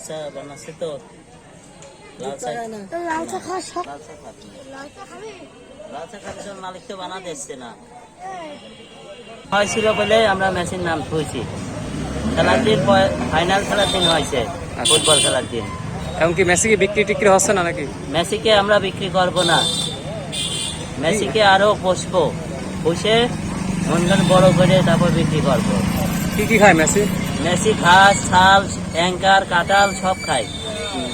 চা বানাচ্ছে তো লাল চা খাওয়ার জন্য মালিক তো বানাতে এসছে না হয়েছিল বলে আমরা মেশিন নাম থুইছি। খেলার দিন ফাইনাল খেলার দিন হয়েছে, ফুটবল খেলার দিন। এমনকি মেসিকে বিক্রি টিক্রি হচ্ছে না নাকি? মেসিকে আমরা বিক্রি করব না, মেসিকে আরো পুষবো, পুষে মনগান বড় করে তারপর বিক্রি করবো। কি কি খায় মেসি? মেসি ঘাস, ছাল, অ্যাঙ্কার, কাঁঠাল সব খায়,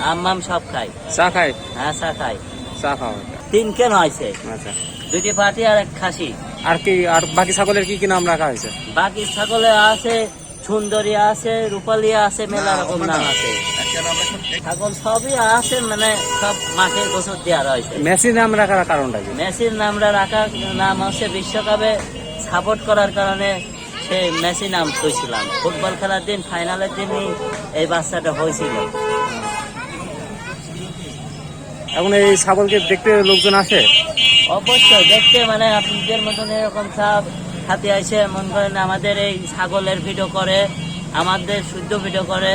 আম সব খায়। চা খায়? হ্যাঁ চা খায়। চা খাওয়া 3 কেন হয়েছে, আচ্ছা। 2টি পাটি আর 1 খাসি। আর কি, আর বাকি ছাগলের কি কি নাম রাখা হয়েছে? বাকি ছাগলে আছে সুন্দরী আছে, রূপালী আছে, মেলা রকম নাম আছে। ছাগল সবই আছে, মানে সব মাঠে গোসর দেওয়া রয়েছে। মেসির নাম রাখার কারণটা কি? মেসির নামটা রাখার নাম হচ্ছে বিশ্বকাপে সাপোর্ট করার কারণে সে মেসি নাম খুঁজছিলাম। ফুটবল খেলার দিন ফাইনালের দিনই এই বাচ্চাটা হয়েছিল। এখন এই ছাগলকে দেখতে লোকজন আসে? অবশ্যই দেখতে, মানে আপনাদের মতন এরকম সব হাতে আসে, মন করেন আমাদের এই ছাগলের ভিডিও করে, আমাদের শুদ্ধ ভিডিও করে।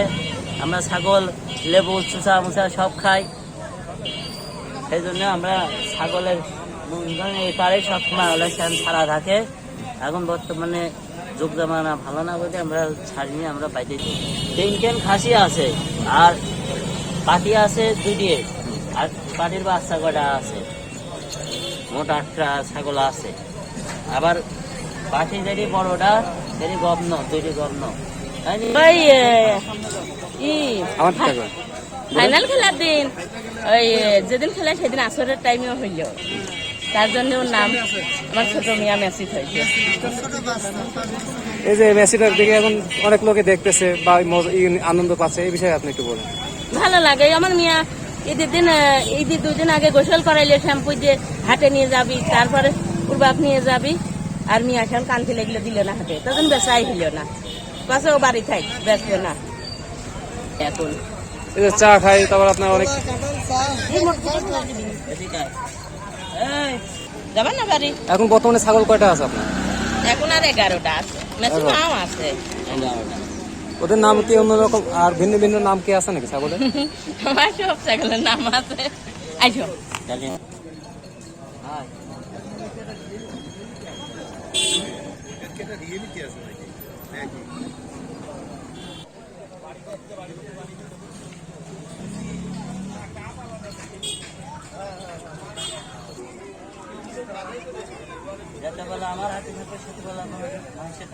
আমরা ছাগল লেবু চুষা মুচা সব খাই, সেই জন্য আমরা ছাগলের এই পাড়ে সবসময় অনুষ্ঠান ছাড়া থাকে। এখন বর্তমানে যুগ জামানা ভালো না বলে আমরা ছাড়িনি, আমরা বাইরে দিই। 3 খাসি আছে আর পাটি আছে 2টি, আর পাটির বাচ্চা কটা আছে, মোট 8টা ছাগল আছে। আবার পাটি যেটি বড়টা সেটি গবন, 2টি গবন। ফাইনাল খেলার দিন ওই যেদিন খেলা সেদিন আসরের টাইমেও হইল, তার জন্য ওর নাম আমার ছোট মিয়া মেসি হয়েছে। এই যে মেসিটার দিকে এখন অনেক লোকে দেখতেছে বা আনন্দ পাচ্ছে, এই বিষয়ে আপনি একটু বলেন। ভালো লাগে আমার মিয়া। ঈদের 2 দিন আগে গোসল করাইলে শ্যাম্পু দিয়ে হাটে নিয়ে যাবি, তারপরে ওর বাপ নিয়ে যাবি। আর মিয়া এখন কানতে লেগলে দিল না হাটে, তখন বেচাই হইল না, কাছে ও বাড়ি থাক ব্যস্ত না। এখন এই যে চা খাই, তারপর আপনার অনেক যাবেন না বাড়ি? এখন বর্তমানে ছাগল কয়টা আছে আপনার? এখন আর 11টা আছে, ম্যাক্সিমাম আছে। ওদের নাম কি অন্যরকম আর ভিন্ন ভিন্ন নাম কি আছে নাকি ছাগলের? আমার সব ছাগলের নাম আছে। আইসো যেটা বলে আমার হাতে থাকে সেটা বলে আমার মানুষের